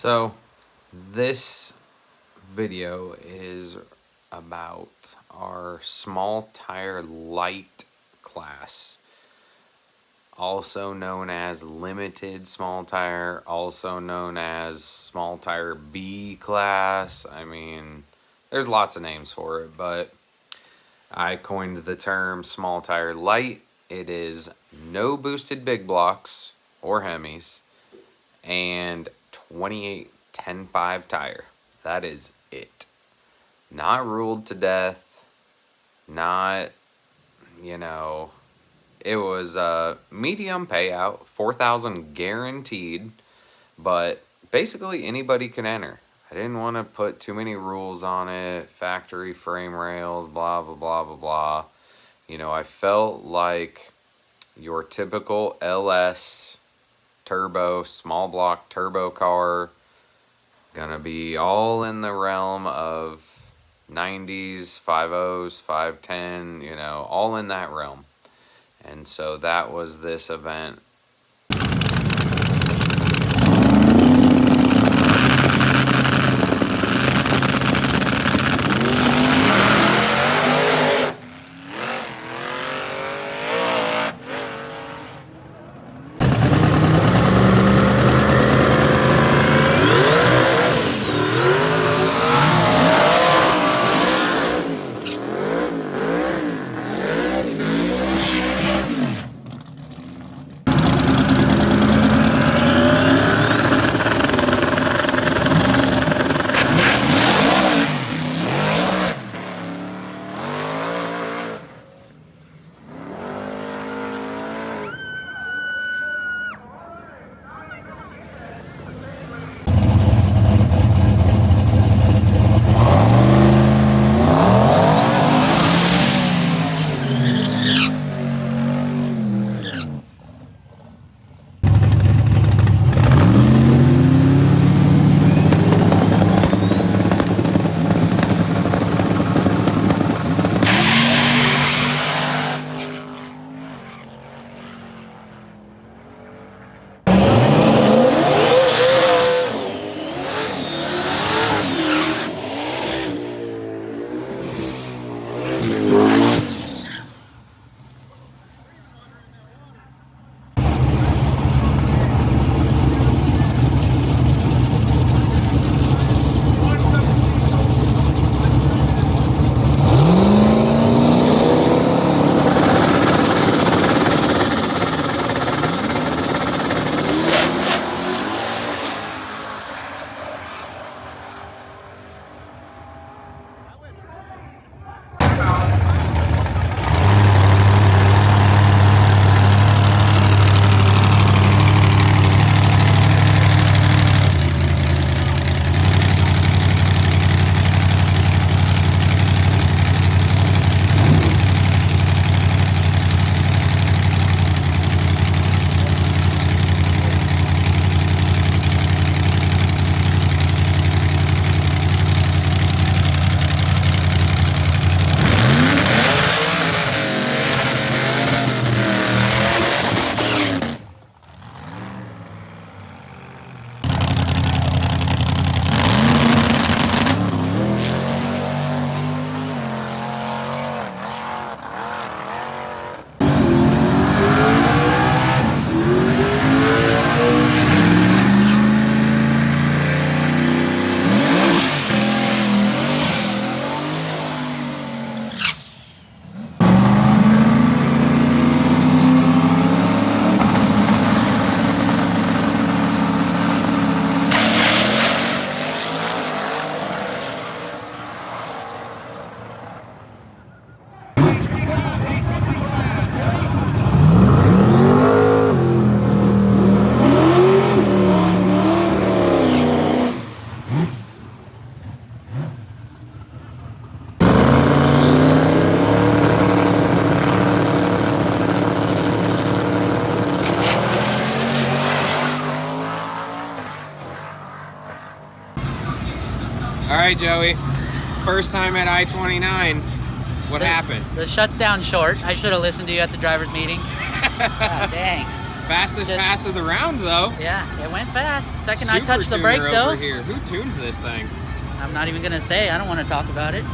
So this video is about our small tire light class, also known as limited small tire, also known as small tire B class. I mean, there's lots of names for it, but I coined the term small tire light. It is no boosted big blocks or Hemis and 28 10.5 tire. That is it. Not ruled to death. Not, it was a medium payout, 4,000 guaranteed, but basically anybody can enter. I didn't want to put too many rules on it, factory frame rails, blah, blah, blah, blah, blah. I felt like your typical LS turbo, small block turbo car, gonna be all in the realm of 90s, 5.0s, 510, all in that realm. And so that was this event. All right, Joey. First time at I29. What happened? The shut's down short. I should have listened to you at the driver's meeting. God dang. Fastest pass of the round, though. Yeah, it went fast. Second Super I touched the brake, though. over here. Who tunes this thing? I'm not even going to say. I don't want to talk about it.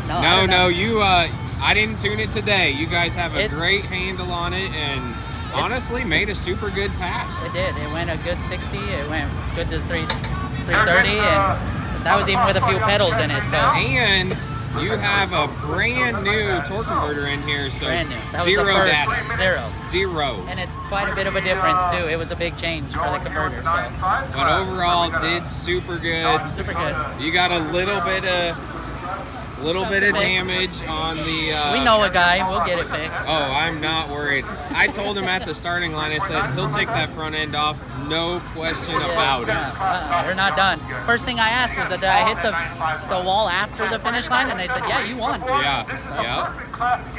No, you, I didn't tune it today. You guys have a great handle on it, and honestly made a super good pass. It did. It went a good 60. It went good to 330, and that was even with a few pedals in it. So. And you have a brand new torque converter in here, so brand new. That zero was the data. first. Zero. And it's quite a bit of a difference too. It was a big change for the converter. So. But overall, did super good. Super good. You got a little bit of damage on the... we know a guy. We'll get it fixed. Oh, I'm not worried. I told him at the starting line, I said, he'll take that front end off, no question about it. We're not done. First thing I asked was, did I hit the wall after the finish line? And they said, yeah, you won. Yeah.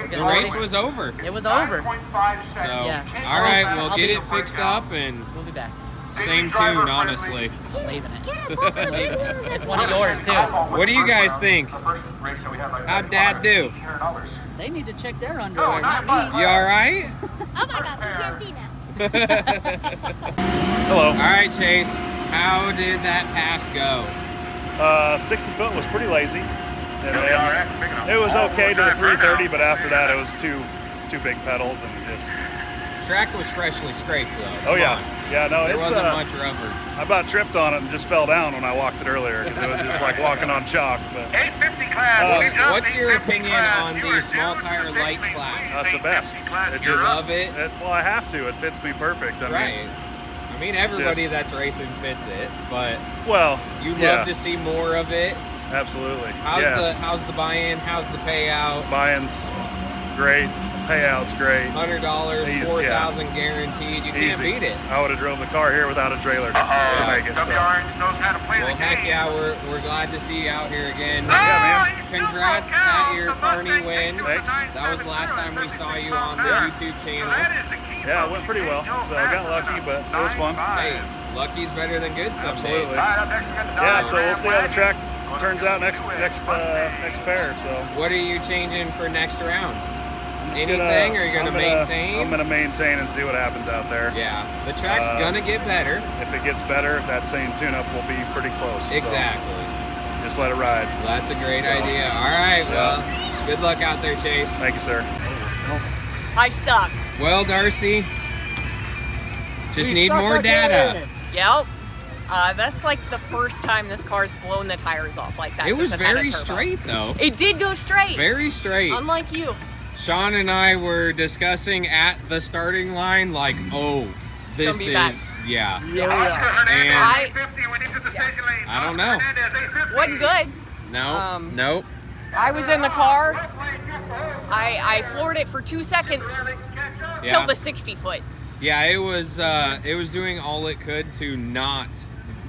The race was over. It was over. So, all right, we'll get it fixed up, and we'll be back. Same tune, honestly. Leaving it. It's one of yours, too. What do you guys think? How'd Dad do? They need to check their underwear, not me. You all right? Oh my God, PTSD now. Hello. All right, Chase. How did that pass go? 60 foot was pretty lazy. And then it was okay to the 330, but after that it was two big pedals and just... Track was freshly scraped, though. Oh, yeah. Yeah, no, there wasn't much rubber. I about tripped on it and just fell down when I walked it earlier. It was just like walking on chalk. But 850 class. What's your opinion on the small tire light class? That's the best. You love it? Well, I have to. It fits me perfect. I mean, everybody that's racing fits it, but you love to see more of it. Absolutely. How's the buy-in? How's the payout? Buy-in's great. Payout's great. $100, 4,000 guaranteed. You can't beat it. I would have drove the car here without a trailer to make it. So. Well, heck yeah, we're glad to see you out here again. Yeah, man. Congrats at your Carney win. Thanks. That was the last time we saw you on the YouTube channel. Yeah, it went pretty well. So I got lucky, but it was fun. Hey, lucky's better than good some days. Yeah, so we'll see how the track turns out next pair. So. What are you changing for next round? Anything, or are you going to maintain? I'm going to maintain and see what happens out there. Yeah, the track's going to get better. If it gets better, that same tune-up will be pretty close. Exactly. So just let it ride. Well, that's a great idea. All right, well, good luck out there, Chase. Thank you, sir. I suck. Well, Darcy, just need more data. Yep. That's like the first time this car's blown the tires off like that. It was very straight, though. It did go straight. Very straight. Unlike you. Sean and I were discussing at the starting line, like, oh, this is, yeah. And I don't know. Wasn't good. No, nope. I was in the car. I floored it for 2 seconds till the 60 foot. Yeah, it was doing all it could to not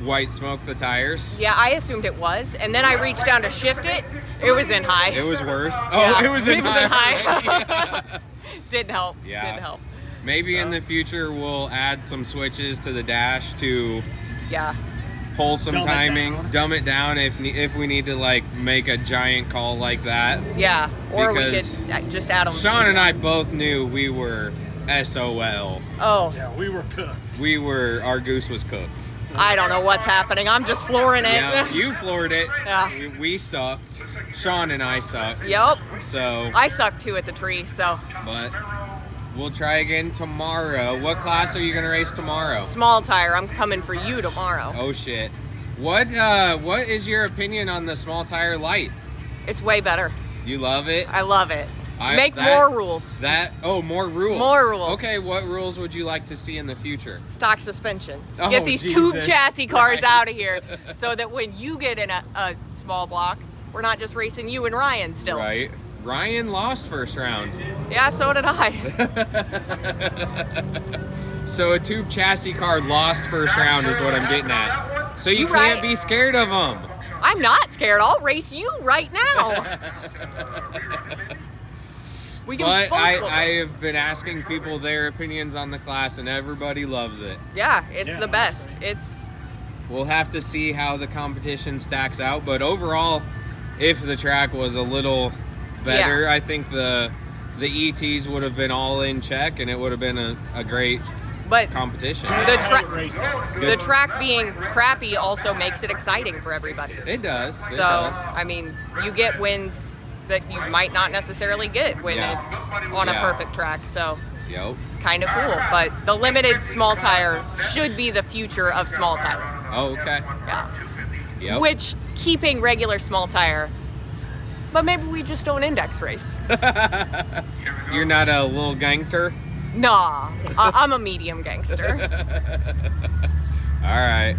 white smoke the tires. Yeah, I assumed it was, and then I reached down to shift it. It was in high. It was worse. Yeah, it was in high. Yeah. Didn't help. Yeah. Didn't help. Maybe in the future we'll add some switches to the dash to pull some timing, dumb it down if we need to like make a giant call like that. Yeah, or we could just add them. Sean and I both knew we were SOL. Oh. Yeah, we were cooked. Our goose was cooked. I don't know what's happening. I'm just flooring it. Yeah, you floored it. Yeah. We sucked. Sean and I sucked. Yep. So. I sucked too at the tree, so. But we'll try again tomorrow. What class are you going to race tomorrow? Small tire. I'm coming for you tomorrow. Oh, shit. What is your opinion on the small tire light? It's way better. You love it? I love it. Make more rules. More rules. More rules. Okay, what rules would you like to see in the future? Stock suspension. Oh, get these tube chassis cars Christ. out of here so that when you get in a small block, we're not just racing you and Ryan still. Right. Ryan lost first round. Yeah, so did I. So a tube chassis car lost first round is what I'm getting at. So you can't be scared of them. I'm not scared. I'll race you right now. But I have been asking people their opinions on the class, and everybody loves it. Yeah, it's the best. We'll have to see how the competition stacks out, but overall, if the track was a little better, I think the the ETs would have been all in check, and it would have been a great But competition. the track being crappy also makes it exciting for everybody. It does. It So, does. I mean, you get wins that you might not necessarily get when Yeah. it's on a Yeah. perfect track. So, Yep. it's kind of cool. But the limited small tire should be the future of small tire. Oh, okay. Yeah. Yep. Which, keeping regular small tire, but maybe we just don't index race. You're not a little gangster? Nah, I'm a medium gangster. All right.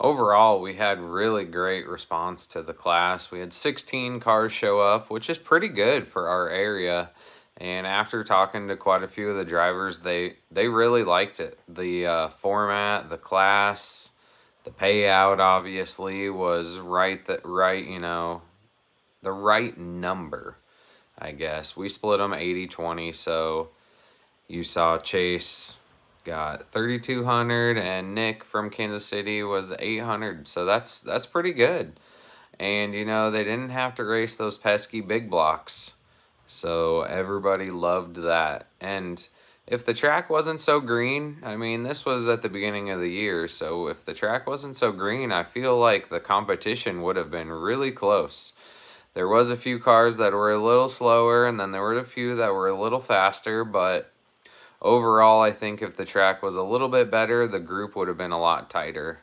Overall, we had really great response to the class. We had 16 cars show up, which is pretty good for our area. And after talking to quite a few of the drivers, they really liked it. The format, the class, the payout obviously was you know, the right number, I guess. We split them 80-20, so you saw Chase got 3,200 and Nick from Kansas City was 800. So that's pretty good. And you know, they didn't have to race those pesky big blocks. So everybody loved that. And if the track wasn't so green, I mean, this was at the beginning of the year, so if the track wasn't so green, I feel like the competition would have been really close. There was a few cars that were a little slower, and then there were a few that were a little faster, but overall, I think if the track was a little bit better, the group would have been a lot tighter.